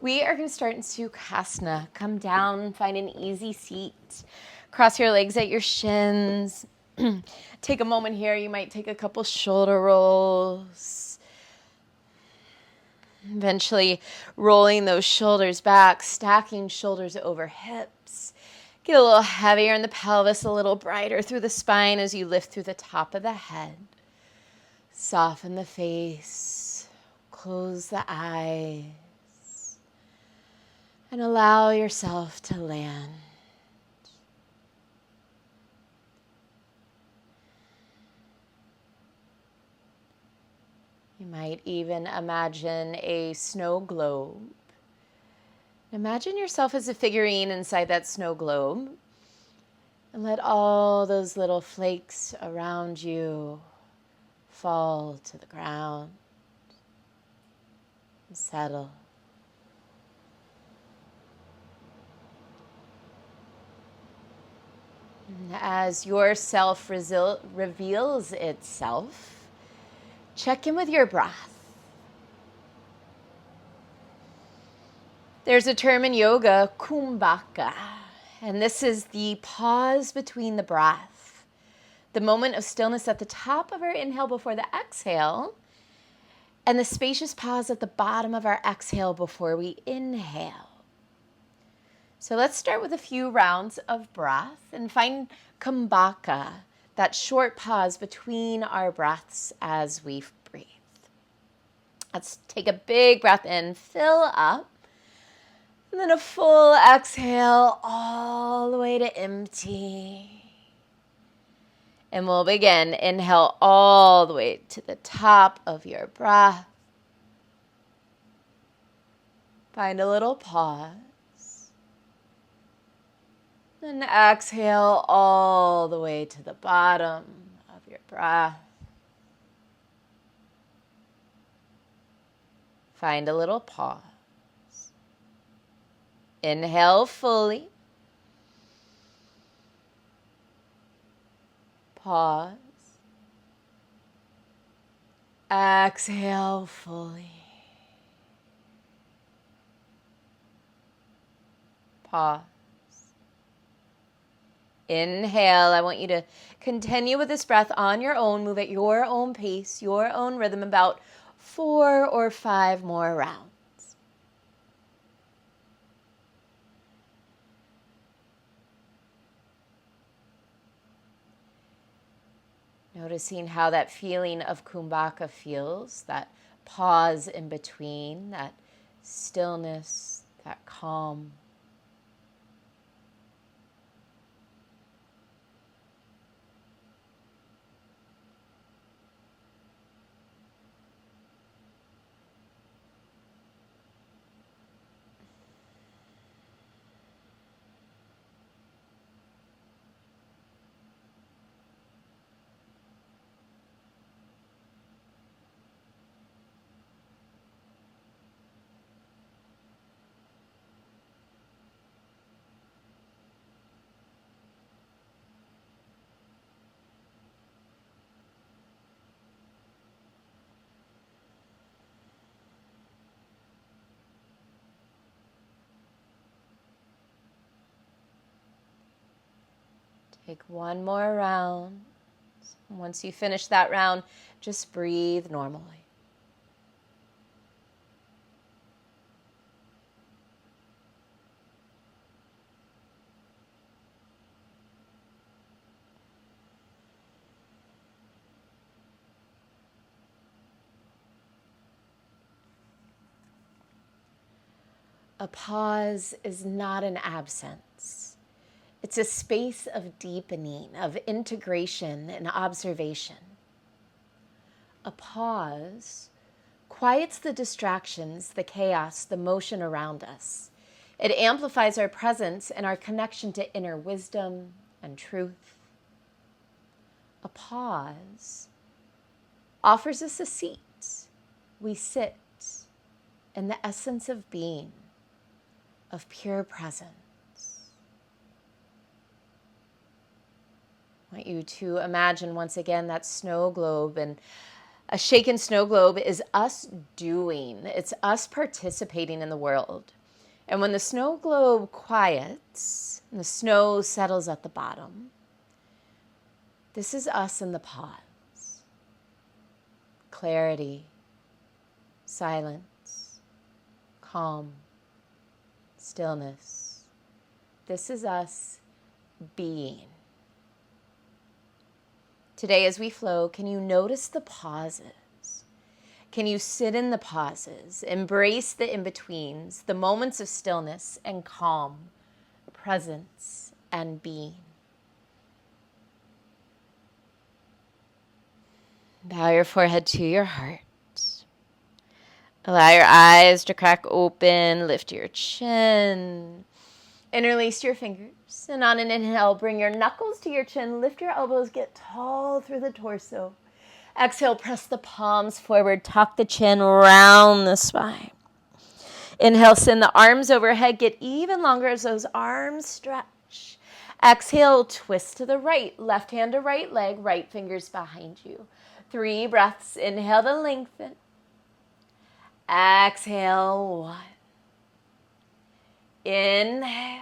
We are going to start in Sukhasana. Come down, find an easy seat. Cross your legs at your shins. Take a moment here. You might take a couple shoulder rolls. Eventually rolling those shoulders back, stacking shoulders over hips. Get a little heavier in the pelvis, a little brighter through the spine as you lift through the top of the head. Soften the face. Close the eyes. And allow yourself to land. You might even imagine a snow globe. Imagine yourself as a figurine inside that snow globe. And let all those little flakes around you fall to the ground and settle. And as your self reveals itself, check in with your breath. There's a term in yoga, kumbhaka, and this is the pause between the breath, the moment of stillness at the top of our inhale before the exhale, and the spacious pause at the bottom of our exhale before we inhale. So let's start with a few rounds of breath and find kumbhaka, that short pause between our breaths as we breathe. Let's take a big breath in, fill up, and then a full exhale all the way to empty. And we'll begin. Inhale all the way to the top of your breath. Find a little pause. And exhale all the way to the bottom of your breath. Find a little pause. Inhale fully. Pause. Exhale fully. Pause. Inhale. I want you to continue with this breath on your own. Move at your own pace, your own rhythm, about 4 or 5 more rounds. Noticing how that feeling of kumbhaka feels, that pause in between, that stillness, that calm. Take one more round. Once you finish that round, just breathe normally. A pause is not an absence. It's a space of deepening, of integration and observation. A pause quiets the distractions, the chaos, the motion around us. It amplifies our presence and our connection to inner wisdom and truth. A pause offers us a seat. We sit in the essence of being, of pure presence. I want you to imagine once again that snow globe and A shaken snow globe is us doing. It's us participating in the world. And when the snow globe quiets and the snow settles at the bottom, this is us in the pause. Clarity, silence, calm, stillness. This is us being. Today as we flow, can you notice the pauses? Can you sit in the pauses, embrace the in-betweens, the moments of stillness and calm, presence and being? Bow your forehead to your heart. Allow your eyes to crack open, lift your chin. Interlace your fingers, and on an inhale, bring your knuckles to your chin, lift your elbows, get tall through the torso. Exhale, press the palms forward, tuck the chin, round the spine. Inhale, send the arms overhead, get even longer as those arms stretch. Exhale, twist to the right, left hand to right leg, right fingers behind you. 3 breaths, inhale to lengthen. Exhale, 1. Inhale.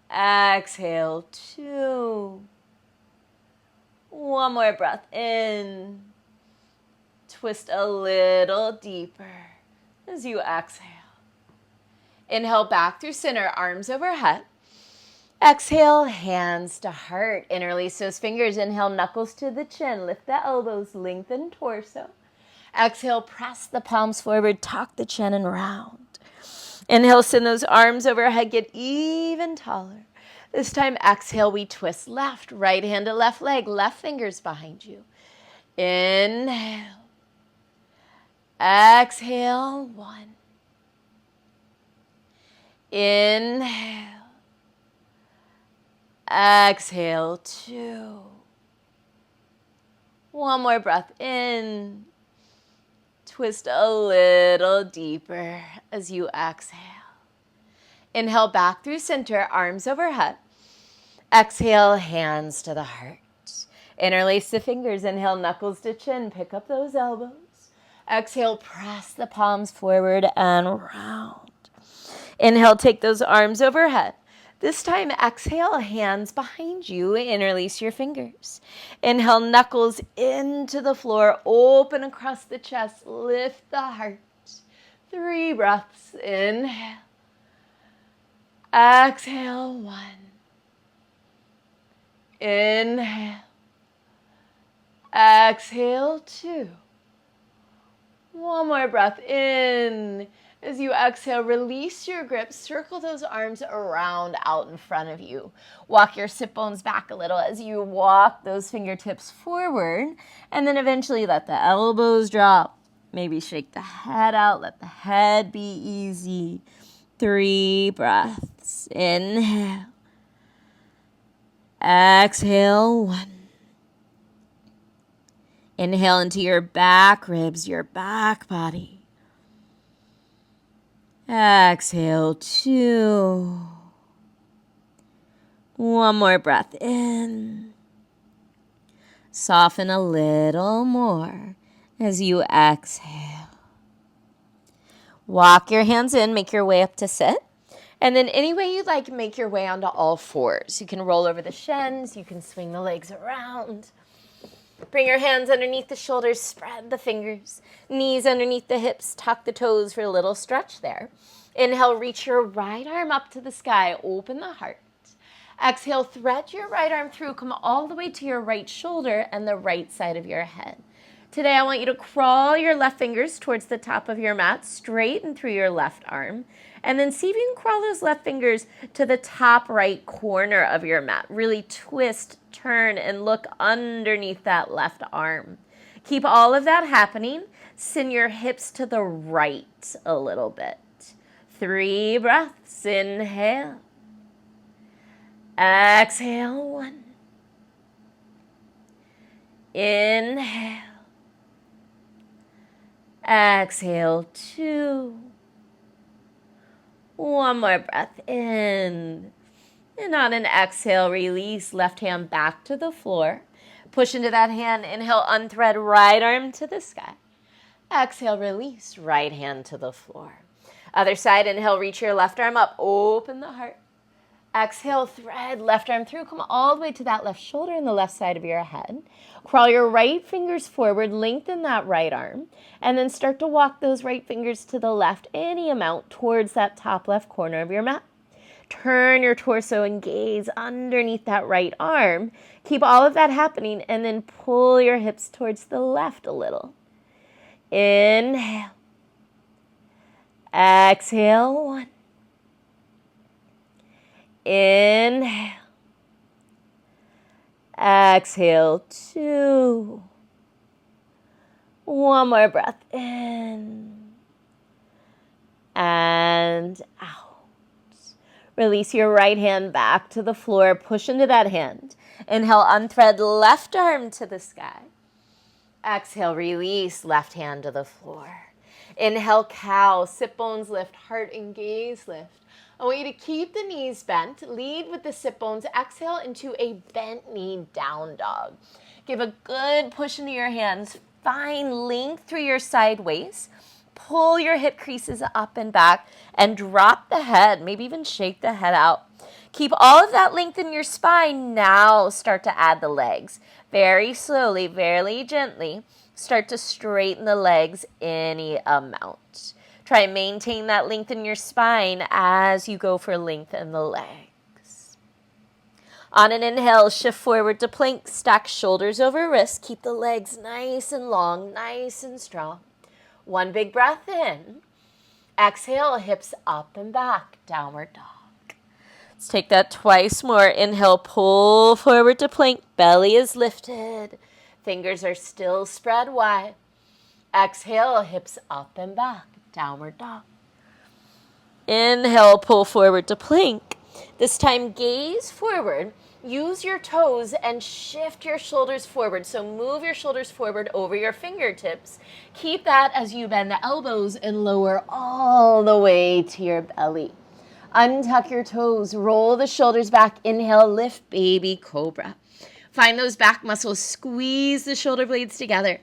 Exhale, 2. One more breath in. Twist a little deeper as you exhale. Inhale back through center, arms overhead. Exhale, hands to heart. Interlace those fingers. Inhale, knuckles to the chin. Lift the elbows, lengthen torso. Exhale, press the palms forward, tuck the chin and round. Inhale, send those arms overhead, get even taller. This time, exhale, we twist left, right hand to left leg, left fingers behind you. Inhale. Exhale, 1. Inhale. Exhale, 2. One more breath in. Twist a little deeper as you exhale. Inhale back through center, arms overhead. Exhale, hands to the heart. Interlace the fingers. Inhale, knuckles to chin. Pick up those elbows. Exhale, press the palms forward and round. Inhale, take those arms overhead. This time, exhale, hands behind you. Interlace your fingers. Inhale, knuckles into the floor. Open across the chest. Lift the heart. 3 breaths. Inhale. Exhale, 1. Inhale. Exhale, 2. One more breath in. As you exhale, release your grip. Circle those arms around out in front of you. Walk your sit bones back a little as you walk those fingertips forward. And then eventually let the elbows drop. Maybe shake the head out. Let the head be easy. 3 breaths. Inhale. Exhale, 1. Inhale into your back ribs, your back body. Exhale, 2. One more breath in. Soften a little more as you exhale. Walk your hands in, make your way up to sit. And then any way you'd like, make your way onto all fours. You can roll over the shins, you can swing the legs around. Bring your hands underneath the shoulders, spread the fingers, knees underneath the hips, tuck the toes for a little stretch there. Inhale, reach your right arm up to the sky, open the heart. Exhale, thread your right arm through, come all the way to your right shoulder and the right side of your head. Today, I want you to crawl your left fingers towards the top of your mat, straighten through your left arm, and then see if you can crawl those left fingers to the top right corner of your mat. Really twist, turn, and look underneath that left arm. Keep all of that happening. Send your hips to the right a little bit. 3 breaths. Inhale. Exhale, 1. Inhale. Exhale, 2. One more breath in. And on an exhale, release left hand back to the floor. Push into that hand. Inhale, unthread, right arm to the sky. Exhale, release, right hand to the floor. Other side, inhale, reach your left arm up, open the heart. Exhale, thread left arm through. Come all the way to that left shoulder and the left side of your head. Crawl your right fingers forward, lengthen that right arm, and then start to walk those right fingers to the left, any amount, towards that top left corner of your mat. Turn your torso and gaze underneath that right arm. Keep all of that happening, and then pull your hips towards the left a little. Inhale. Exhale, 1. Inhale. Exhale, 2. One more breath in and out. Release your right hand back to the floor. Push into that hand. Inhale, unthread left arm to the sky. Exhale, release left hand to the floor. Inhale, cow, sit bones lift, heart and gaze lift. I want you to keep the knees bent. Lead with the sit bones. Exhale into a bent knee down dog. Give a good push into your hands. Find length through your side waist. Pull your hip creases up and back and drop the head. Maybe even shake the head out. Keep all of that length in your spine. Now start to add the legs. Very slowly, very gently. Start to straighten the legs any amount. Try and maintain that length in your spine as you go for length in the legs. On an inhale, shift forward to plank. Stack shoulders over wrists. Keep the legs nice and long, nice and strong. One big breath in. Exhale, hips up and back, downward dog. Let's take that twice more. Inhale, pull forward to plank. Belly is lifted. Fingers are still spread wide. Exhale, hips up and back. Downward dog. Inhale, pull forward to plank. This time, gaze forward. Use your toes and shift your shoulders forward. So move your shoulders forward over your fingertips. Keep that as you bend the elbows and lower all the way to your belly. Untuck your toes. Roll the shoulders back. Inhale, lift, baby cobra. Find those back muscles. Squeeze the shoulder blades together.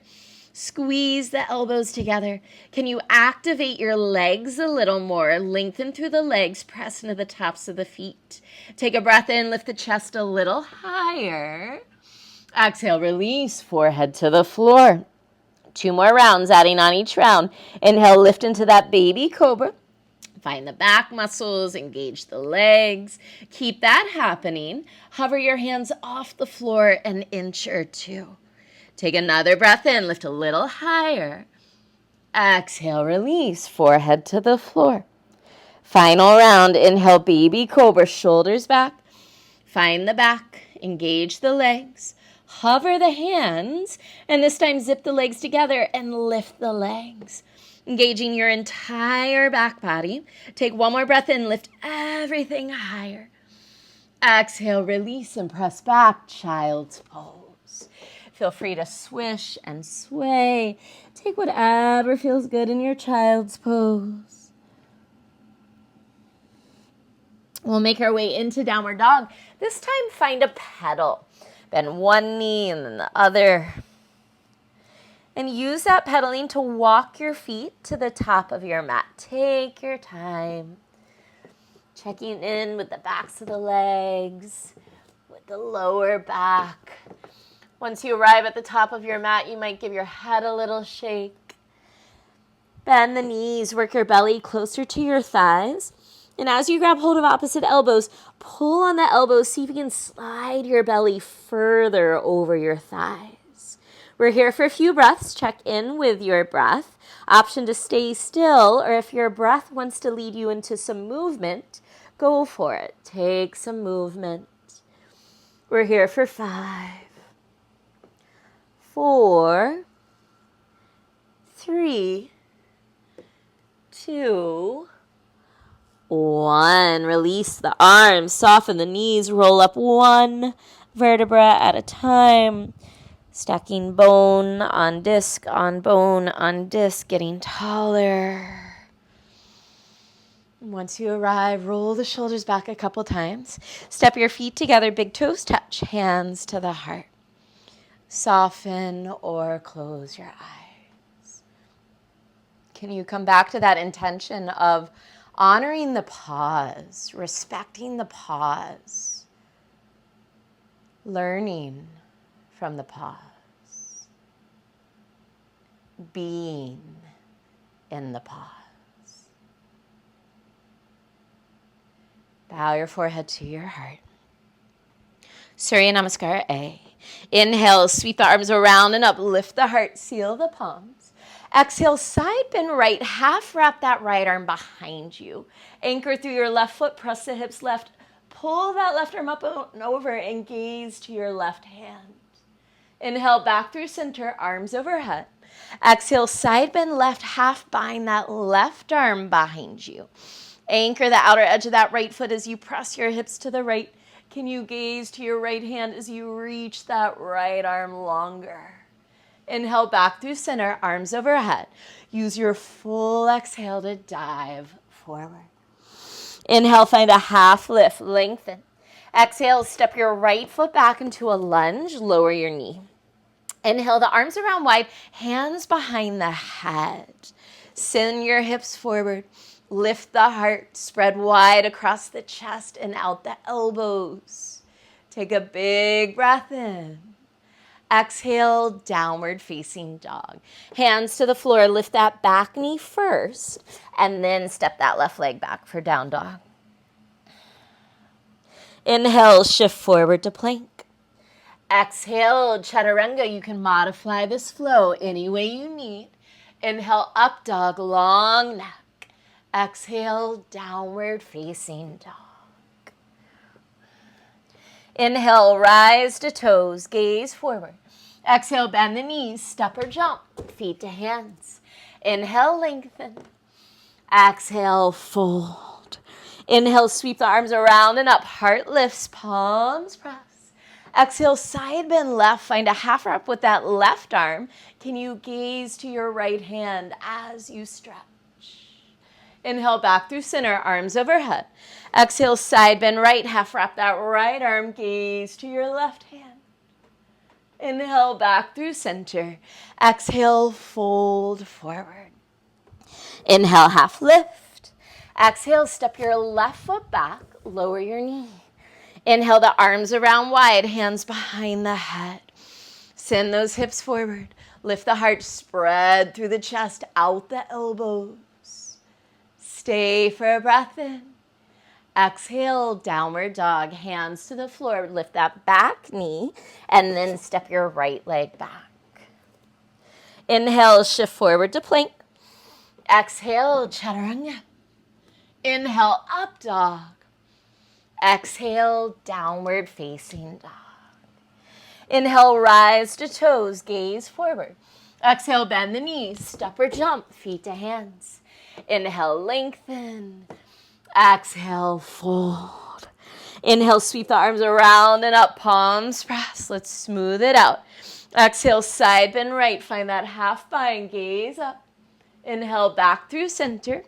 Squeeze the elbows together. Can you activate your legs a little more? Lengthen through the legs. Press into the tops of the feet. Take a breath in. Lift the chest a little higher. Exhale, release. Forehead to the floor. 2 more rounds, adding on each round. Inhale, lift into that baby cobra. Find the back muscles, engage the legs. Keep that happening. Hover your hands off the floor an inch or 2. Take another breath in, lift a little higher. Exhale, release, forehead to the floor. Final round, inhale, baby cobra, shoulders back. Find the back, engage the legs. Hover the hands, and this time zip the legs together and lift the legs. Engaging your entire back body. Take one more breath in, lift everything higher. Exhale, release and press back, child's pose. Feel free to swish and sway. Take whatever feels good in your child's pose. We'll make our way into downward dog. This time, find a pedal. Bend one knee and then the other. And use that pedaling to walk your feet to the top of your mat. Take your time. Checking in with the backs of the legs, with the lower back. Once you arrive at the top of your mat, you might give your head a little shake. Bend the knees, work your belly closer to your thighs. And as you grab hold of opposite elbows, pull on the elbows. See if you can slide your belly further over your thighs. We're here for a few breaths. Check in with your breath. Option to stay still, or if your breath wants to lead you into some movement, go for it. Take some movement. We're here for 5, 4, 3, 2, 1. Release the arms, soften the knees, roll up one vertebra at a time. Stacking bone on disc, on bone, on disc, getting taller. Once you arrive, roll the shoulders back a couple times. Step your feet together, big toes touch, hands to the heart. Soften or close your eyes. Can you come back to that intention of honoring the pause, respecting the pause, learning from the pause, being in the pause? Bow your forehead to your heart. Surya Namaskar A. Inhale, sweep the arms around and up. Lift the heart, seal the palms. Exhale, side bend right. Half wrap that right arm behind you. Anchor through your left foot, press the hips left. Pull that left arm up and over and gaze to your left hand. Inhale, back through center, arms overhead. Exhale, side bend left, half bind that left arm behind you. Anchor the outer edge of that right foot as you press your hips to the right. Can you gaze to your right hand as you reach that right arm longer? Inhale, back through center, arms overhead. Use your full exhale to dive forward. Inhale, find a half lift, lengthen. Exhale, step your right foot back into a lunge, lower your knee. Inhale, the arms around wide, hands behind the head. Send your hips forward. Lift the heart, spread wide across the chest and out the elbows. Take a big breath in. Exhale, downward facing dog. Hands to the floor, lift that back knee first, and then step that left leg back for down dog. Inhale, shift forward to plank. Exhale, chaturanga. You can modify this flow any way you need. Inhale, up dog, long neck. Exhale, downward facing dog. Inhale, rise to toes, gaze forward. Exhale, bend the knees, step or jump, feet to hands. Inhale, lengthen. Exhale, fold. Inhale, sweep the arms around and up, heart lifts, palms press. Exhale, side bend left, find a half wrap with that left arm. Can you gaze to your right hand as you stretch? Inhale, back through center, arms overhead. Exhale, side bend right, half wrap that right arm, gaze to your left hand. Inhale, back through center. Exhale, fold forward. Inhale, half lift. Exhale, step your left foot back, lower your knee. Inhale, the arms around wide, hands behind the head. Send those hips forward. Lift the heart, spread through the chest, out the elbows. Stay for a breath in. Exhale, downward dog, hands to the floor. Lift that back knee and then step your right leg back. Inhale, shift forward to plank. Exhale, chaturanga. Inhale, up dog. Exhale, downward facing dog. Inhale, rise to toes, gaze forward. Exhale, bend the knees, step or jump, feet to hands. Inhale, lengthen. Exhale, fold. Inhale, sweep the arms around and up, palms press. Let's smooth it out. Exhale, side bend right. Find that half bind, gaze up. Inhale, back through center.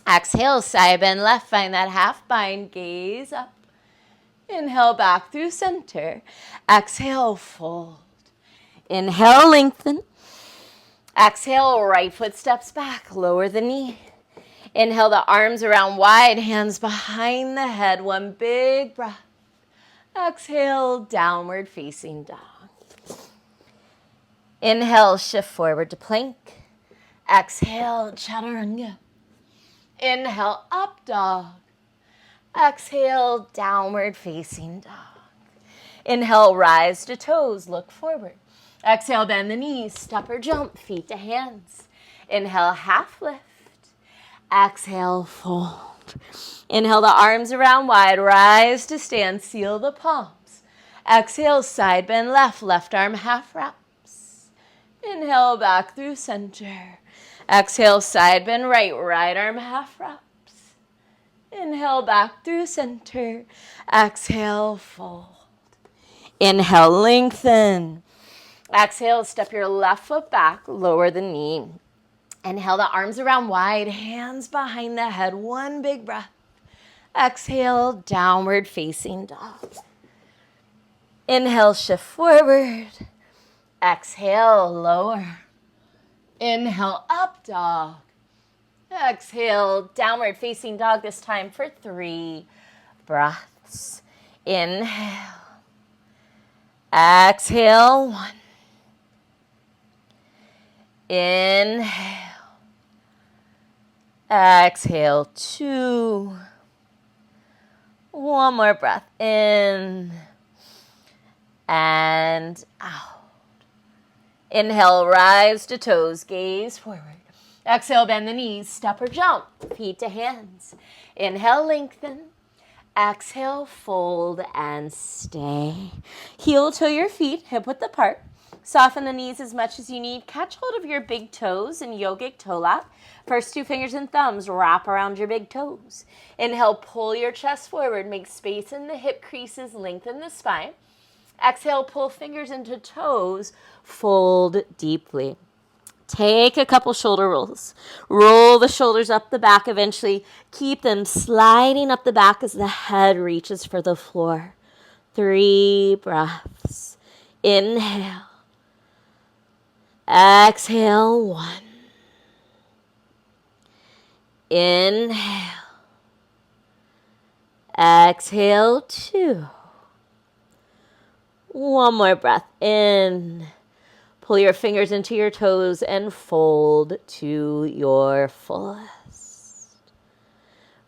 Exhale, side bend left. Find that half bind, gaze up. Inhale, back through center. Exhale, fold. Inhale, lengthen. Exhale, right foot steps back, lower the knee. Inhale, the arms around wide, hands behind the head. One big breath. Exhale, downward facing dog. Inhale, shift forward to plank. Exhale, chaturanga. Inhale, up dog. Exhale, downward facing dog. Inhale, rise to toes, look forward. Exhale, bend the knees, step or jump, feet to hands. Inhale, half lift. Exhale, fold. Inhale, the arms around wide, rise to stand, seal the palms. Exhale, side bend left, left arm half wraps. Inhale, back through center. Exhale, side bend right, right arm half wraps. Inhale, back through center. Exhale, fold. Inhale, lengthen. Exhale, step your left foot back, lower the knee. Inhale, the arms around wide, hands behind the head. One big breath. Exhale, downward facing dog. Inhale, shift forward. Exhale, lower. Inhale, up dog. Exhale, downward facing dog, this time for 3 breaths. Inhale. Exhale, 1. Inhale. Exhale, 2. One more breath in and out. Inhale, rise to toes, gaze forward. Exhale, bend the knees, step or jump, feet to hands. Inhale, lengthen. Exhale, fold and stay. Heel to your feet, hip width apart. Soften the knees as much as you need. Catch hold of your big toes in yogic toe lap. First 2 fingers and thumbs wrap around your big toes. Inhale, pull your chest forward. Make space in the hip creases. Lengthen the spine. Exhale, pull fingers into toes. Fold deeply. Take a couple shoulder rolls. Roll the shoulders up the back eventually. Keep them sliding up the back as the head reaches for the floor. 3 breaths. Inhale. Exhale, 1. Inhale. Exhale, 2. One more breath in. Pull your fingers into your toes and fold to your fullest.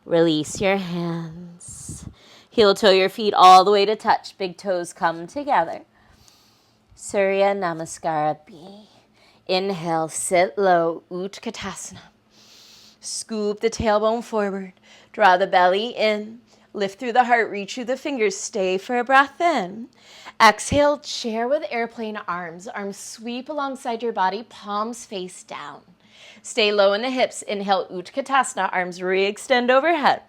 Release your hands. Heel toe your feet all the way to touch. Big toes come together. Surya Namaskara B. Inhale, sit low, Utkatasana. Scoop the tailbone forward. Draw the belly in. Lift through the heart, reach through the fingers. Stay for a breath in. Exhale, chair with airplane arms. Arms sweep alongside your body, palms face down. Stay low in the hips. Inhale, Utkatasana. Arms re-extend overhead.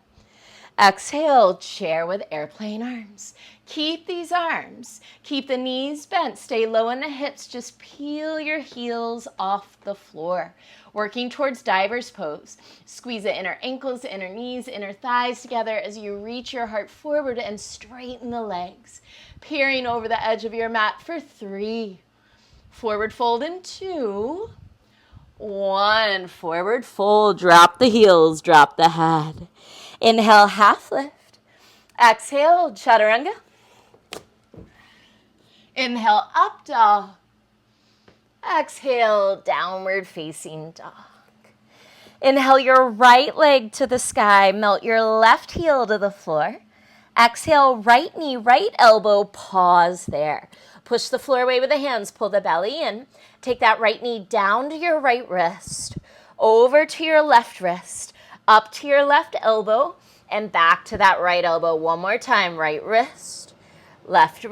Exhale, chair with airplane arms. Keep these arms. Keep the knees bent. Stay low in the hips. Just peel your heels off the floor. Working towards diver's pose. Squeeze the inner ankles, inner knees, inner thighs together as you reach your heart forward and straighten the legs. Peering over the edge of your mat for 3. Forward fold in 2. 1. Forward fold. Drop the heels. Drop the head. Inhale, half lift. Exhale, chaturanga. Inhale, up dog. Exhale, downward facing dog. Inhale your right leg to the sky. Melt your left heel to the floor. Exhale, right knee, right elbow. Pause there. Push the floor away with the hands. Pull the belly in. Take that right knee down to your right wrist. Over to your left wrist. Up to your left elbow. And back to that right elbow. One more time. Right wrist. Left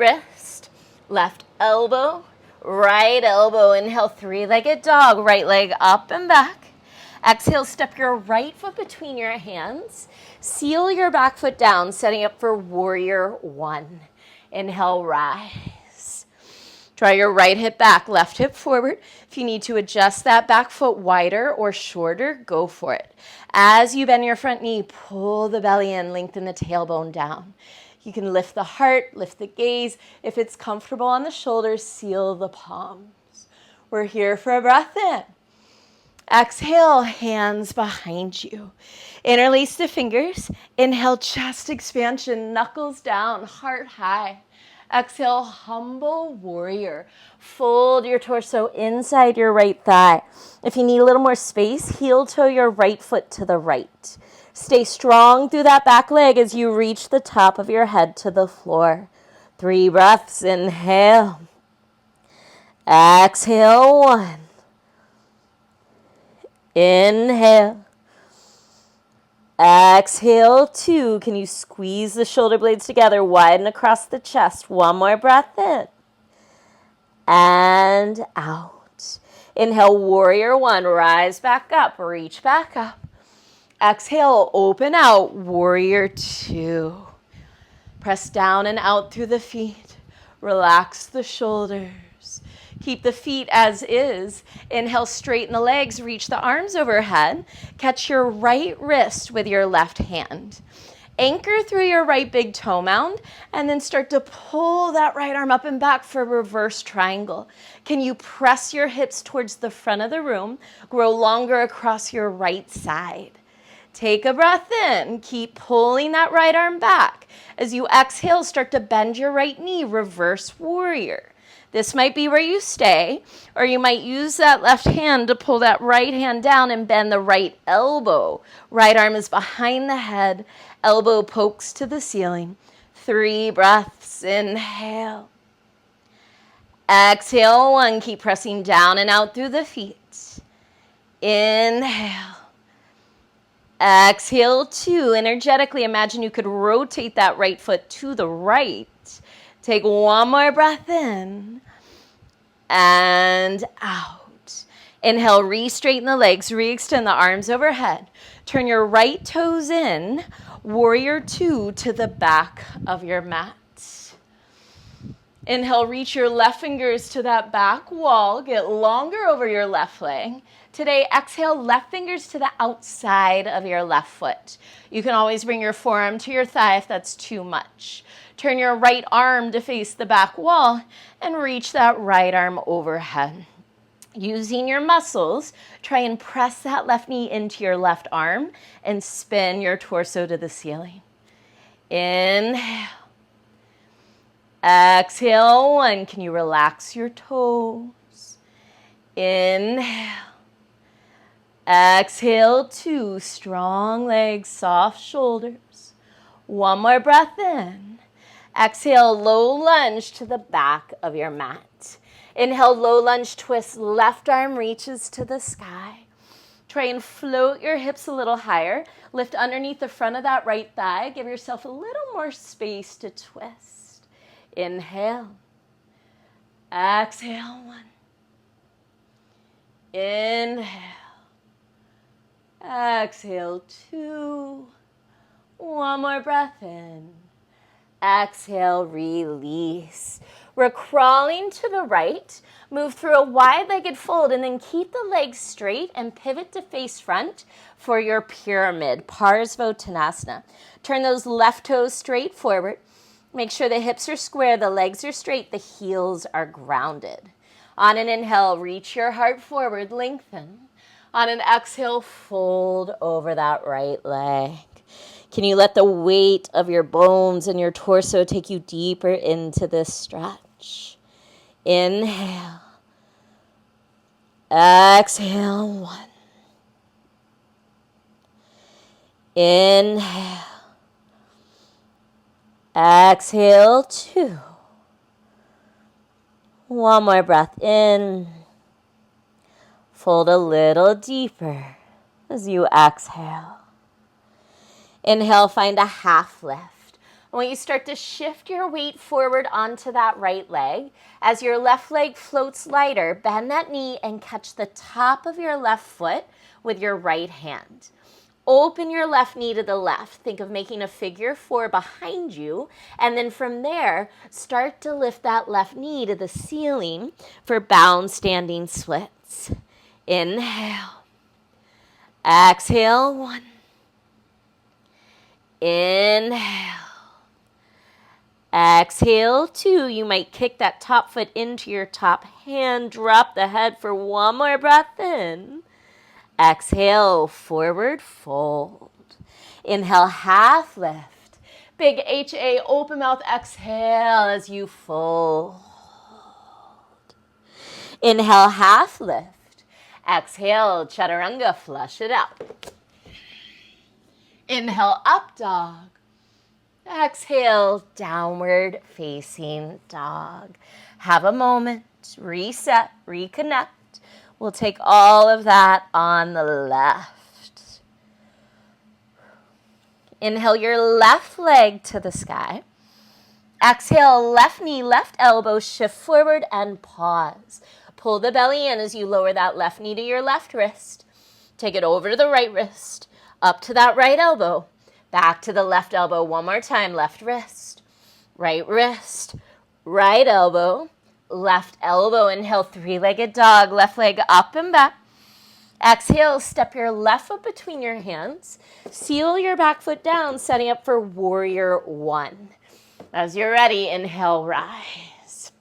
elbow. Right elbow. Inhale, 3-legged dog. Right leg up and back. Exhale, step your right foot between your hands. Seal your back foot down, setting up for warrior 1. Inhale, rise. Draw your right hip back, left hip forward. If you need to adjust that back foot wider or shorter, go for it. As you bend your front knee, pull the belly in, lengthen the tailbone down. You can lift the heart, lift the gaze. If it's comfortable on the shoulders, seal the palms. We're here for a breath in. Exhale, hands behind you. Interlace the fingers. Inhale, chest expansion, knuckles down, heart high. Exhale, humble warrior. Fold your torso inside your right thigh. If you need a little more space, heel toe your right foot to the right. Stay strong through that back leg as you reach the top of your head to the floor. 3 breaths. Inhale. Exhale, 1. Inhale. Exhale, 2. Can you squeeze the shoulder blades together, widen across the chest? One more breath in. And out. Inhale, warrior 1. Rise back up, reach back up. Exhale, open out, warrior 2. Press down and out through the feet. Relax the shoulders. Keep the feet as is. Inhale, straighten the legs, reach the arms overhead. Catch your right wrist with your left hand. Anchor through your right big toe mound and then start to pull that right arm up and back for a reverse triangle. Can you press your hips towards the front of the room? Grow longer across your right side. Take a breath in. Keep pulling that right arm back. As you exhale, start to bend your right knee, reverse warrior. This might be where you stay, or you might use that left hand to pull that right hand down and bend the right elbow. Right arm is behind the head, elbow pokes to the ceiling. 3 breaths, inhale. Exhale, 1, keep pressing down and out through the feet. Inhale. Exhale, 2, energetically imagine you could rotate that right foot to the right. Take 1 more breath in and out. Inhale, re-straighten the legs, re-extend the arms overhead. Turn your right toes in, warrior 2 to the back of your mat. Inhale, reach your left fingers to that back wall, get longer over your left leg. Today, exhale, left fingers to the outside of your left foot. You can always bring your forearm to your thigh if that's too much. Turn your right arm to face the back wall and reach that right arm overhead. Using your muscles, try and press that left knee into your left arm and spin your torso to the ceiling. Inhale. Exhale, 1. Can you relax your toes? Inhale. Exhale, 2. Strong legs, soft shoulders. 1 more breath in. Exhale, low lunge to the back of your mat. Inhale, low lunge twist, left arm reaches to the sky. Try and float your hips a little higher. Lift underneath the front of that right thigh. Give yourself a little more space to twist. Inhale. Exhale, 1. Inhale. Exhale, 2. 1 more breath in. Exhale, release. We're crawling to the right. Move through a wide-legged fold and then keep the legs straight and pivot to face front for your pyramid, Parsvottanasana. Turn those left toes straight forward. Make sure the hips are square, the legs are straight, the heels are grounded. On an inhale, reach your heart forward, lengthen. On an exhale, fold over that right leg. Can you let the weight of your bones and your torso take you deeper into this stretch? Inhale. Exhale, 1. Inhale. Exhale, 2. 1 more breath in. Fold a little deeper as you exhale. Inhale, find a half lift. I want you to start to shift your weight forward onto that right leg. As your left leg floats lighter, bend that knee and catch the top of your left foot with your right hand. Open your left knee to the left. Think of making a figure 4 behind you. And then from there, start to lift that left knee to the ceiling for bound standing splits. Inhale. Exhale, 1. Inhale. Exhale, 2. You might kick that top foot into your top hand. Drop the head for 1 more breath in. Exhale, forward fold. Inhale, half lift. Big HA, open mouth, exhale as you fold. Inhale, half lift. Exhale, chaturanga, flush it out. Inhale, up dog. Exhale, downward facing dog. Have a moment, reset, reconnect. We'll take all of that on the left. Inhale your left leg to the sky. Exhale, left knee, left elbow, shift forward and pause. Pull the belly in as you lower that left knee to your left wrist. Take it over to the right wrist. Up to that right elbow, back to the left elbow. 1 more time, left wrist, right elbow, left elbow. Inhale, 3-legged dog, left leg up and back. Exhale, step your left foot between your hands. Seal your back foot down, setting up for warrior one. As you're ready, inhale, rise.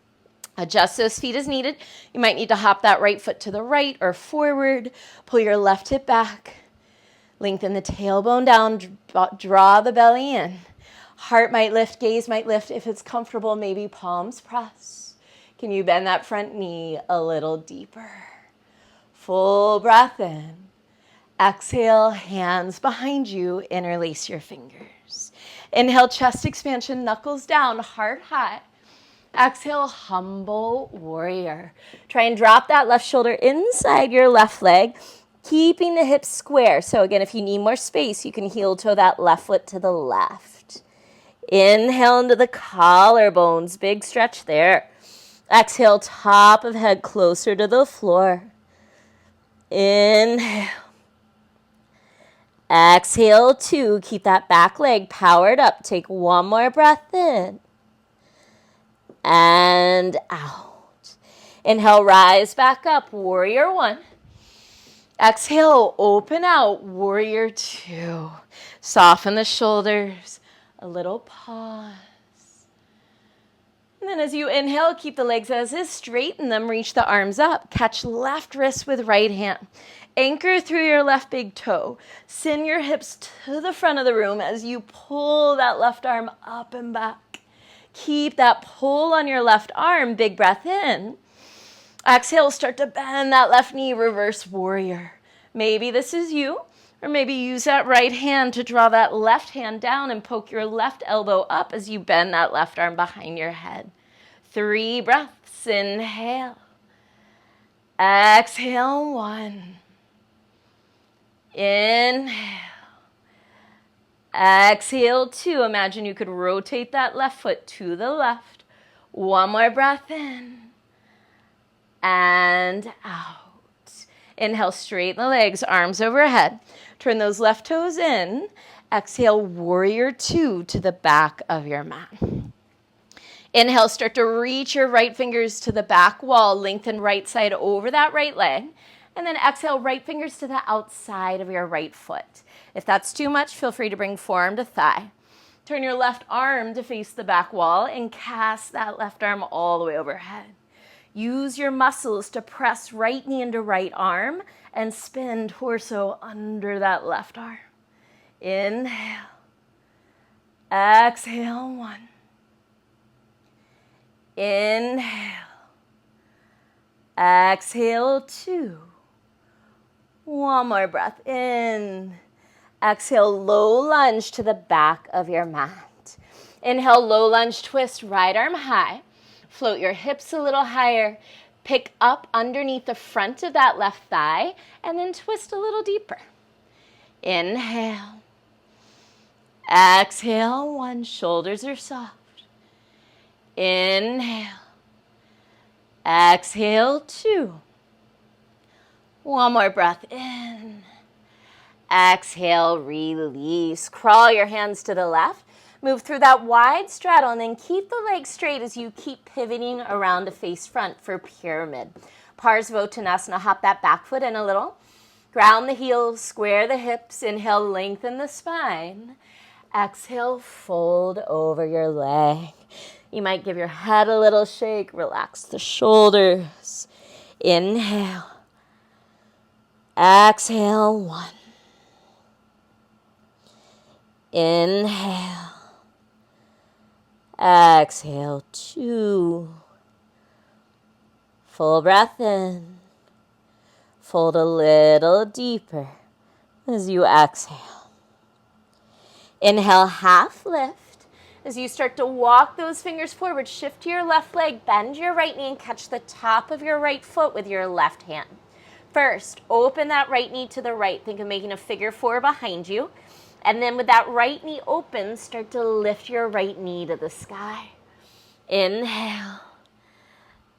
Adjust those feet as needed. You might need to hop that right foot to the right or forward. Pull your left hip back. Lengthen the tailbone down. Draw the belly in. Heart might lift, gaze might lift. If it's comfortable, maybe palms press. Can you bend that front knee a little deeper? Full breath in. Exhale, hands behind you, interlace your fingers. Inhale, chest expansion, knuckles down, heart high. Exhale, humble warrior. Try and drop that left shoulder inside your left leg, keeping the hips square. So again, if you need more space, you can heel toe that left foot to the left. Inhale into the collarbones, big stretch there. Exhale, top of head closer to the floor. Inhale. Exhale, 2. Keep that back leg powered up. Take one more breath in. And out. Inhale, rise back up. Warrior 1. Exhale, open out. Warrior 2. Soften the shoulders. A little pause. And then as you inhale, keep the legs as is. Straighten them. Reach the arms up. Catch left wrist with right hand. Anchor through your left big toe. Send your hips to the front of the room as you pull that left arm up and back. Keep that pull on your left arm. Big breath in. Exhale, start to bend that left knee, reverse warrior. Maybe this is you, or maybe use that right hand to draw that left hand down and poke your left elbow up as you bend that left arm behind your head. 3 breaths. Inhale. Exhale, 1. Inhale. Exhale, 2. Imagine you could rotate that left foot to the left. One more breath in. And out. Inhale, straighten the legs, arms overhead. Turn those left toes in. Exhale, warrior 2 to the back of your mat. Inhale, start to reach your right fingers to the back wall. Lengthen right side over that right leg. And then exhale, right fingers to the outside of your right foot. If that's too much, feel free to bring forearm to thigh. Turn your left arm to face the back wall and cast that left arm all the way overhead. Use your muscles to press right knee into right arm and spin torso under that left arm. Inhale. Exhale, 1. Inhale. Exhale, 2. One more breath in. Exhale, low lunge to the back of your mat. Inhale, low lunge twist, right arm high. Float your hips a little higher. Pick up underneath the front of that left thigh and then twist a little deeper. Inhale. Exhale, 1. Shoulders are soft. Inhale. Exhale, 2. One more breath in. Exhale, release. Crawl your hands to the left. Move through that wide straddle and then keep the legs straight as you keep pivoting around to face front for pyramid. Parsvottanasana, hop that back foot in a little. Ground the heels, square the hips. Inhale, lengthen the spine. Exhale, fold over your leg. You might give your head a little shake. Relax the shoulders. Inhale. Exhale, 1. Inhale. Exhale, 2. Full breath in. Fold a little deeper as you exhale. Inhale, half lift. As you start to walk those fingers forward, shift to your left leg, bend your right knee, and catch the top of your right foot with your left hand. First, open that right knee to the right. Think of making a figure 4 behind you. And then with that right knee open, start to lift your right knee to the sky. Inhale.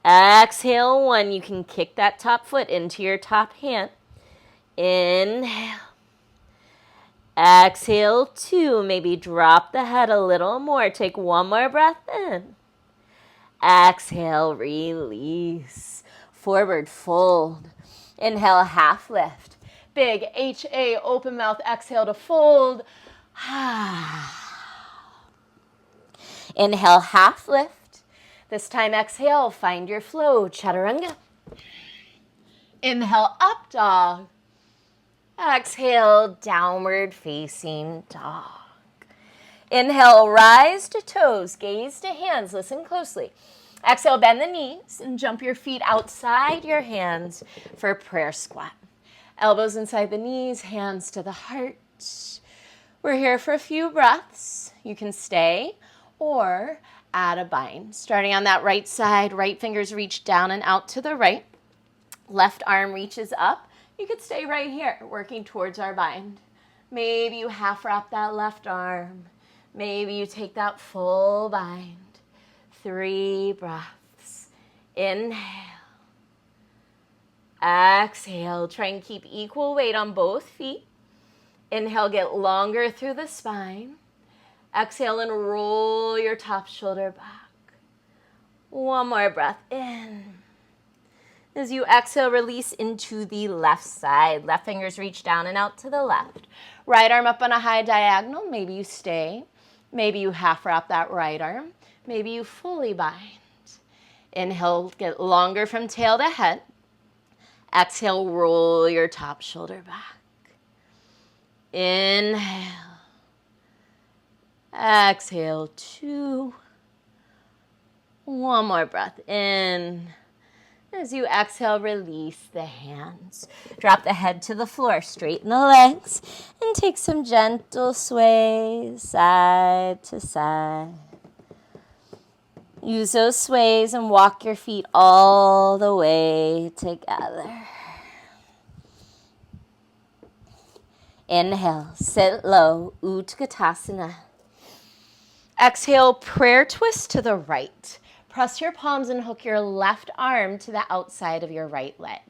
Exhale, 1. You can kick that top foot into your top hand. Inhale. Exhale, 2. Maybe drop the head a little more. Take one more breath in. Exhale, release. Forward fold. Inhale, half lift. Big HA, open mouth, exhale to fold. Inhale, half lift. This time, exhale, find your flow, chaturanga. Inhale, up dog. Exhale, downward facing dog. Inhale, rise to toes, gaze to hands, listen closely. Exhale, bend the knees and jump your feet outside your hands for prayer squat. Elbows inside the knees, hands to the heart. We're here for a few breaths. You can stay or add a bind. Starting on that right side, right fingers reach down and out to the right. Left arm reaches up. You could stay right here, working towards our bind. Maybe you half wrap that left arm. Maybe you take that full bind. 3 breaths. Inhale. Exhale. Try and keep equal weight on both feet. Inhale, get longer through the spine. Exhale and roll your top shoulder back. One more breath in. As you exhale, release into the left side. Left fingers reach down and out to the left. Right arm up on a high diagonal. Maybe you stay. Maybe you half wrap that right arm. Maybe you fully bind. Inhale, get longer from tail to head. Exhale, roll your top shoulder back. Inhale. Exhale, 2. One more breath in. As you exhale, release the hands. Drop the head to the floor, straighten the legs, and take some gentle sways side to side. Use those sways and walk your feet all the way together. Inhale, sit low, Utkatasana. Exhale, prayer twist to the right. Press your palms and hook your left arm to the outside of your right leg.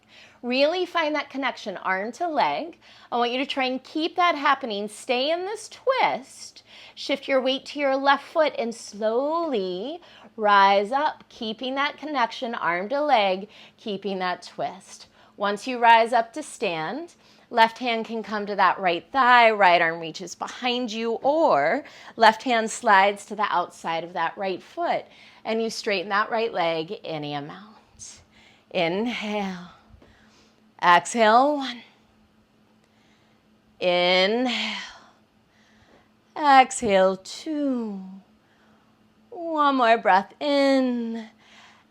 Really find that connection, arm to leg. I want you to try and keep that happening. Stay in this twist. Shift your weight to your left foot and slowly rise up, keeping that connection, arm to leg, keeping that twist. Once you rise up to stand, left hand can come to that right thigh, right arm reaches behind you, or left hand slides to the outside of that right foot, and you straighten that right leg any amount. Inhale. Exhale, 1. Inhale. Exhale, 2. One more breath in.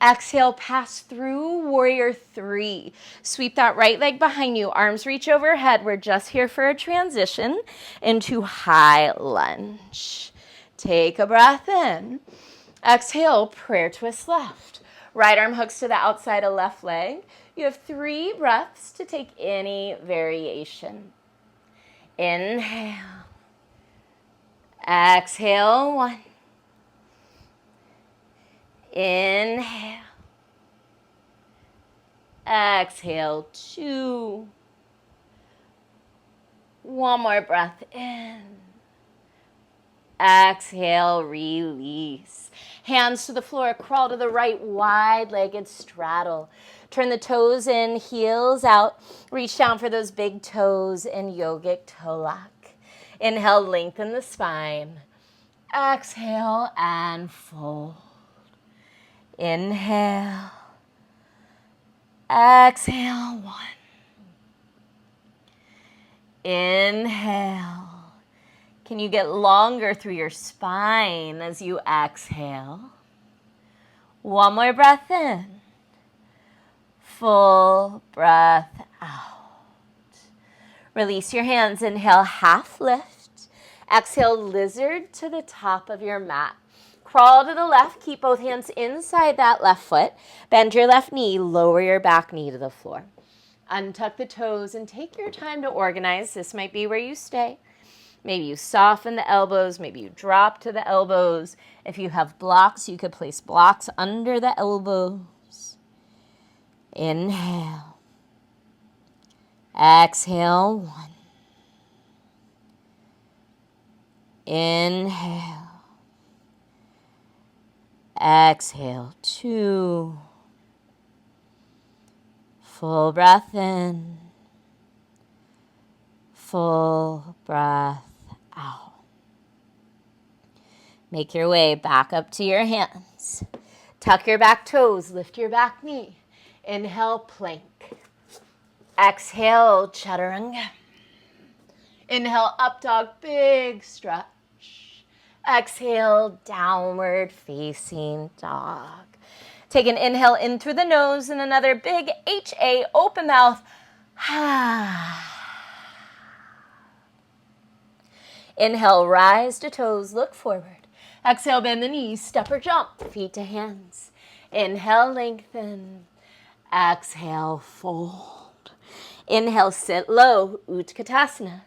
Exhale, pass through warrior 3. Sweep that right leg behind you. Arms reach overhead. We're just here for a transition into high lunge. Take a breath in. Exhale, prayer twist left. Right arm hooks to the outside of left leg. You have 3 breaths to take any variation. Inhale. Exhale, 1. Inhale. Exhale, 2. One more breath in. Exhale, release. Hands to the floor, crawl to the right, wide-legged straddle. Turn the toes in, heels out. Reach down for those big toes in yogic toe lock. Inhale, lengthen the spine. Exhale and fold. Inhale. Exhale, 1. Inhale. Can you get longer through your spine as you exhale? One more breath in. Full breath out. Release your hands. Inhale, half lift. Exhale, lizard to the top of your mat. Crawl to the left. Keep both hands inside that left foot. Bend your left knee. Lower your back knee to the floor. Untuck the toes and take your time to organize. This might be where you stay. Maybe you soften the elbows. Maybe you drop to the elbows. If you have blocks, you could place blocks under the elbows. Inhale. Exhale, 1. Inhale. Exhale, 2. Full breath in. Full breath out. Make your way back up to your hands. Tuck your back toes, lift your back knee. Inhale, plank. Exhale, chaturanga. Inhale, up dog, big stretch. Exhale, downward facing dog. Take an inhale in through the nose and another big HA, open mouth. Inhale, rise to toes, look forward. Exhale, bend the knees, step or jump, feet to hands. Inhale, lengthen. Exhale, fold. Inhale, sit low, Utkatasana.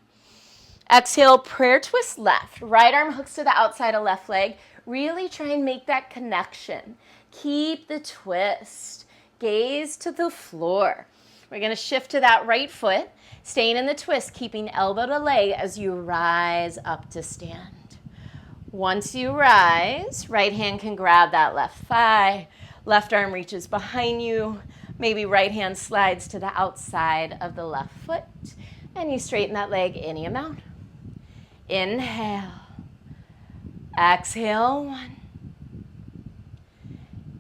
Exhale, prayer twist left. Right arm hooks to the outside of left leg. Really try and make that connection. Keep the twist. Gaze to the floor. We're going to shift to that right foot, staying in the twist, keeping elbow to leg as you rise up to stand. Once you rise, right hand can grab that left thigh. Left arm reaches behind you. Maybe right hand slides to the outside of the left foot. And you straighten that leg any amount. Inhale. Exhale, 1.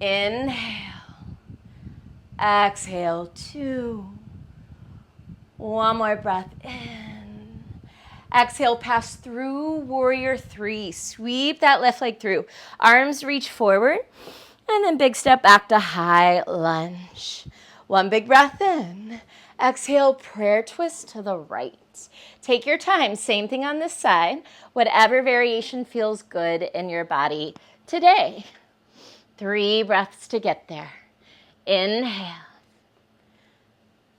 Inhale. Exhale, 2. One more breath in. Exhale, pass through warrior 3. Sweep that left leg through. Arms reach forward. And then big step back to high lunge. One big breath in. Exhale, prayer twist to the right. Take your time. Same thing on this side. Whatever variation feels good in your body today. 3 breaths to get there. Inhale.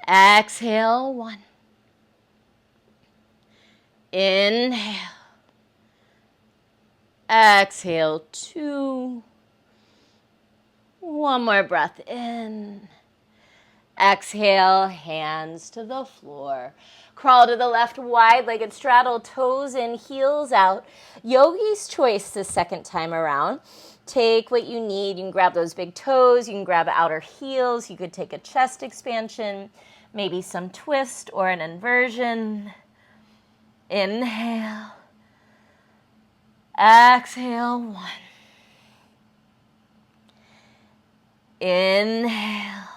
Exhale, 1. Inhale. Exhale, 2. One more breath in. Exhale, hands to the floor. Crawl to the left, wide-legged straddle, toes in, heels out. Yogi's choice the second time around. Take what you need. You can grab those big toes. You can grab outer heels. You could take a chest expansion, maybe some twist or an inversion. Inhale. Exhale, 1. Inhale.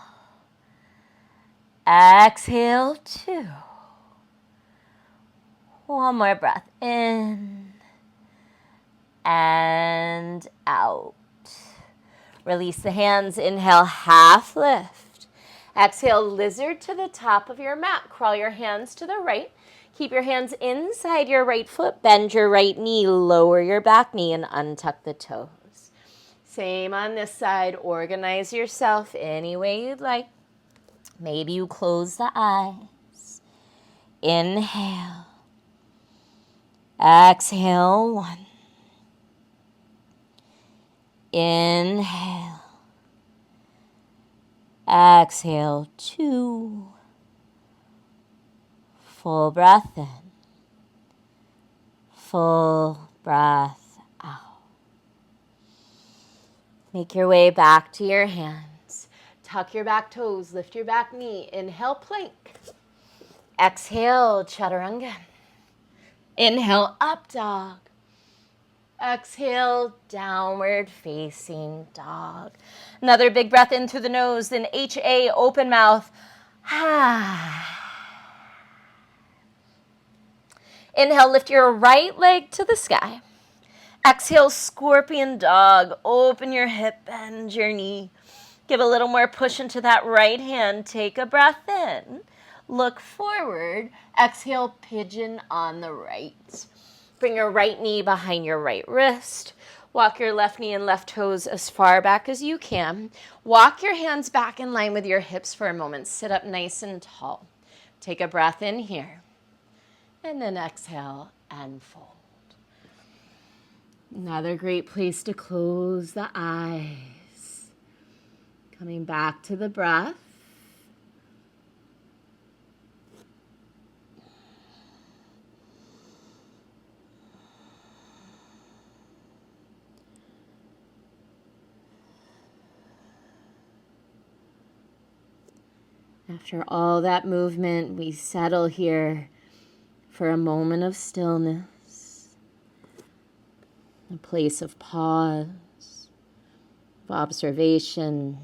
Exhale, 2. One more breath in and out. Release the hands. Inhale, half lift. Exhale, lizard to the top of your mat. Crawl your hands to the right. Keep your hands inside your right foot. Bend your right knee. Lower your back knee and untuck the toes. Same on this side. Organize yourself any way you'd like. Maybe you close the eyes. Inhale. Exhale, 1. Inhale. Exhale, 2. Full breath in. Full breath out. Make your way back to your hands. Tuck your back toes, lift your back knee. Inhale, plank. Exhale, chaturanga. Inhale, up dog. Exhale, downward facing dog. Another big breath in through the nose, then HA, open mouth. Inhale, lift your right leg to the sky. Exhale, scorpion dog. Open your hip, bend your knee. Give a little more push into that right hand. Take a breath in. Look forward. Exhale, pigeon on the right. Bring your right knee behind your right wrist. Walk your left knee and left toes as far back as you can. Walk your hands back in line with your hips for a moment. Sit up nice and tall. Take a breath in here. And then exhale and fold. Another great place to close the eyes. Coming back to the breath. After all that movement, we settle here for a moment of stillness, a place of pause, of observation.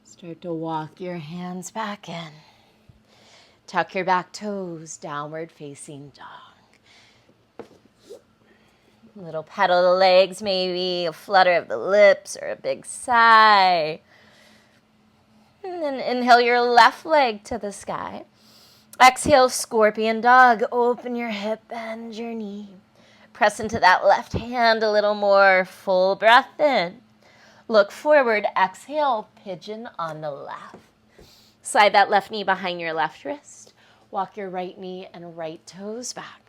Start to walk your hands back in. Tuck your back toes, downward facing dog. Little pedal the legs, maybe a flutter of the lips or a big sigh. And then inhale your left leg to the sky. Exhale, scorpion dog. Open your hip, bend your knee. Press into that left hand a little more. Full breath in. Look forward. Exhale, pigeon on the left. Slide that left knee behind your left wrist. Walk your right knee and right toes back.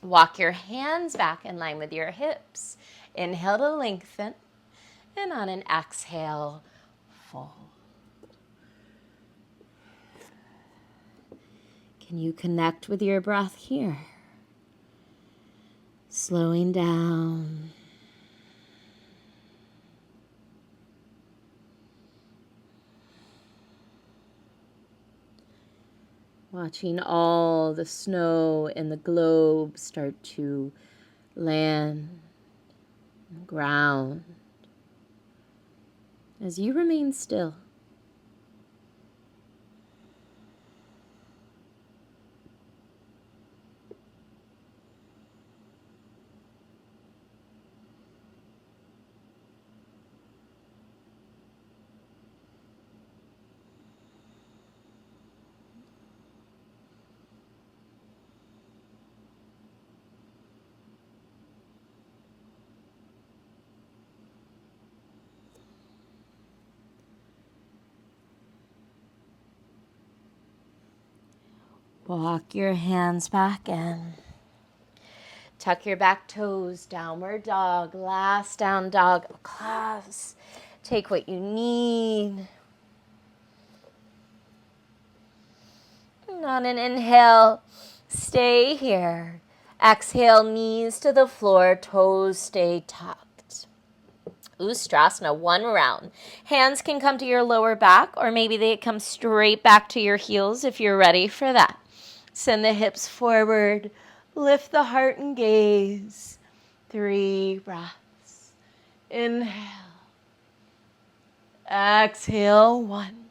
Walk your hands back in line with your hips. Inhale to lengthen. And on an exhale, fold. Can you connect with your breath here? Slowing down. Watching all the snow in the globe start to land on the ground as you remain still. Walk your hands back in. Tuck your back toes, downward dog, last down dog class. Take what you need. And on an inhale, stay here. Exhale, knees to the floor, toes stay tucked. Ustrasana, one round. Hands can come to your lower back, or maybe they come straight back to your heels if you're ready for that. Send the hips forward. Lift the heart and gaze. 3 breaths. Inhale. Exhale, 1.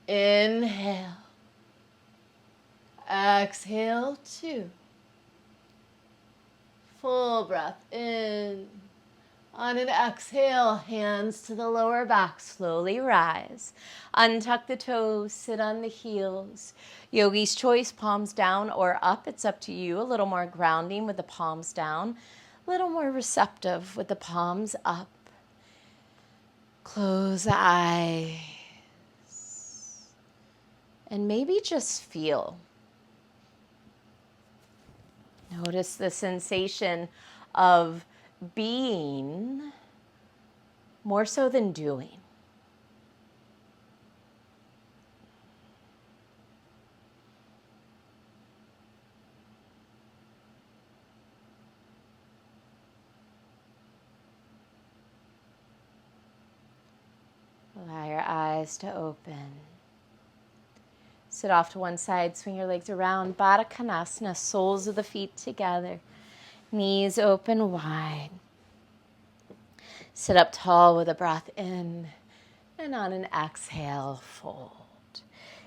Inhale. Exhale, 2. Full breath in. On an exhale, hands to the lower back, slowly rise. Untuck the toes, sit on the heels. Yogi's choice, palms down or up. It's up to you. A little more grounding with the palms down. A little more receptive with the palms up. Close the eyes. And maybe just feel. Notice the sensation of being more so than doing. Allow your eyes to open. Sit off to one side, swing your legs around. Baddha Konasana, soles of the feet together. Knees open wide. Sit up tall with a breath in. And on an exhale, fold.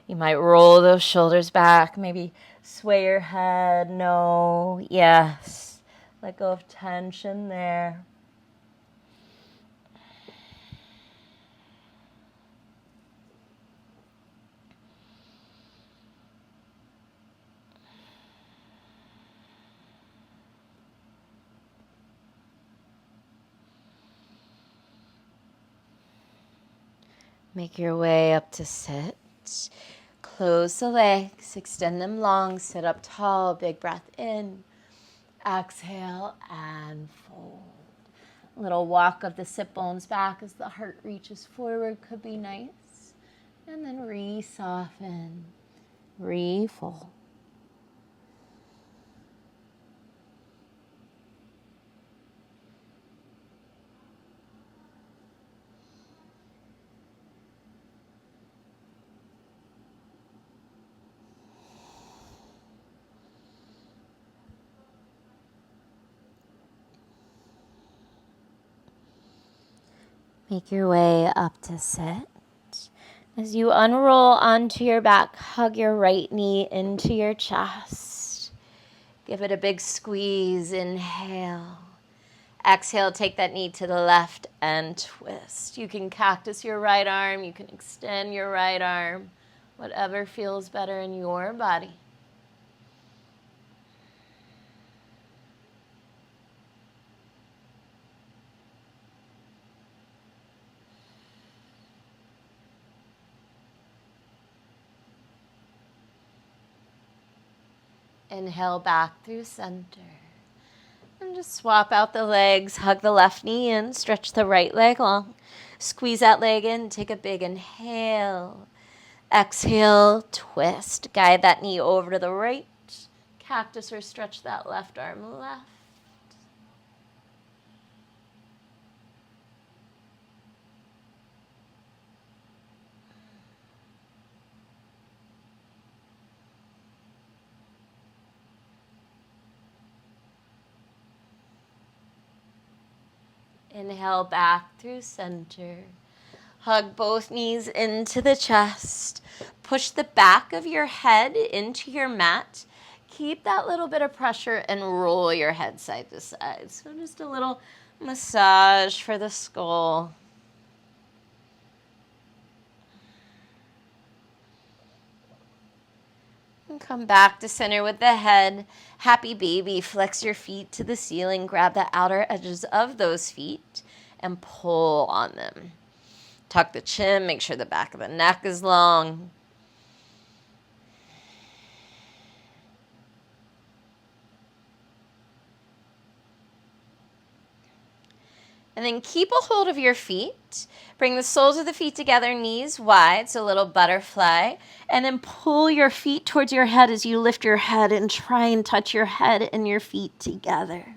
You might roll those shoulders back. Maybe sway your head. No. Yes. Let go of tension there. Make your way up to sit. Close the legs, extend them long, sit up tall, big breath in. Exhale and fold. A little walk of the sit bones back as the heart reaches forward could be nice. And then re-soften, re-fold. Make your way up to sit. As you unroll onto your back, hug your right knee into your chest. Give it a big squeeze. Inhale. Exhale, take that knee to the left and twist. You can cactus your right arm. You can extend your right arm. Whatever feels better in your body. Inhale back through center. And just swap out the legs. Hug the left knee in. Stretch the right leg long. Squeeze that leg in. Take a big inhale. Exhale, twist. Guide that knee over to the right. Cactus or stretch that left arm left. Inhale back through center. Hug both knees into the chest. Push the back of your head into your mat. Keep that little bit of pressure and roll your head side to side. So just a little massage for the skull. And come back to center with the head. Happy baby. Flex your feet to the ceiling. Grab the outer edges of those feet and pull on them. Tuck the chin. Make sure the back of the neck is long. And then keep a hold of your feet. Bring the soles of the feet together, knees wide, so a little butterfly. And then pull your feet towards your head as you lift your head and try and touch your head and your feet together.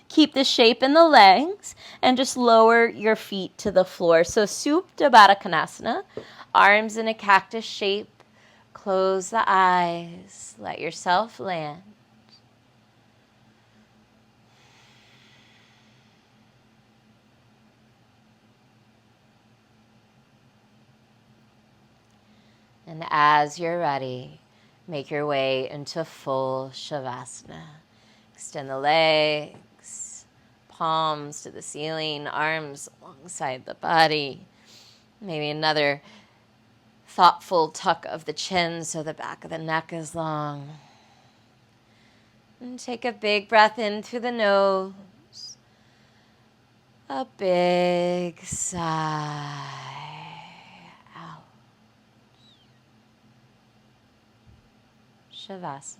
Keep the shape in the legs and just lower your feet to the floor. So Supta Baddha Konasana, arms in a cactus shape. Close the eyes. Let yourself land. And as you're ready, make your way into full Shavasana. Extend the legs, palms to the ceiling, arms alongside the body. Maybe another thoughtful tuck of the chin so the back of the neck is long. And take a big breath in through the nose. A big sigh out. Shavasana.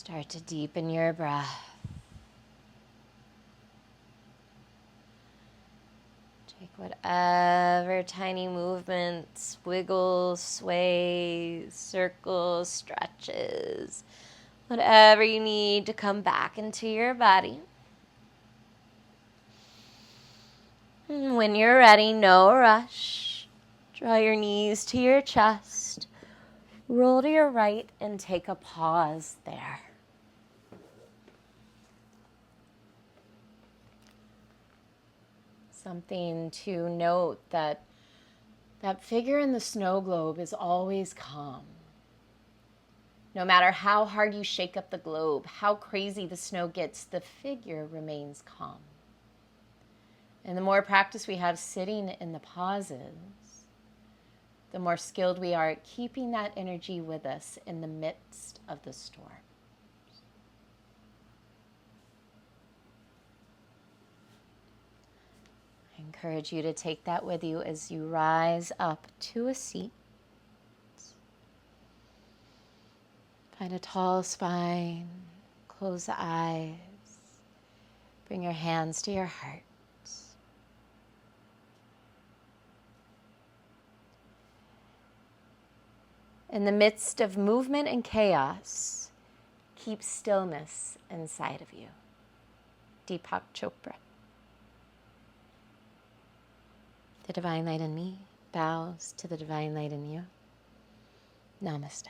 Start to deepen your breath. Take whatever tiny movements, wiggles, sways, circles, stretches, whatever you need to come back into your body. And when you're ready, no rush. Draw your knees to your chest. Roll to your right and take a pause there. Something to note that figure in the snow globe is always calm. No matter how hard you shake up the globe, how crazy the snow gets, the figure remains calm. And the more practice we have sitting in the pauses, the more skilled we are at keeping that energy with us in the midst of the storm. I encourage you to take that with you as you rise up to a seat. Find a tall spine, close the eyes, bring your hands to your heart. In the midst of movement and chaos, keep stillness inside of you. Deepak Chopra. The divine light in me bows to the divine light in you. Namaste.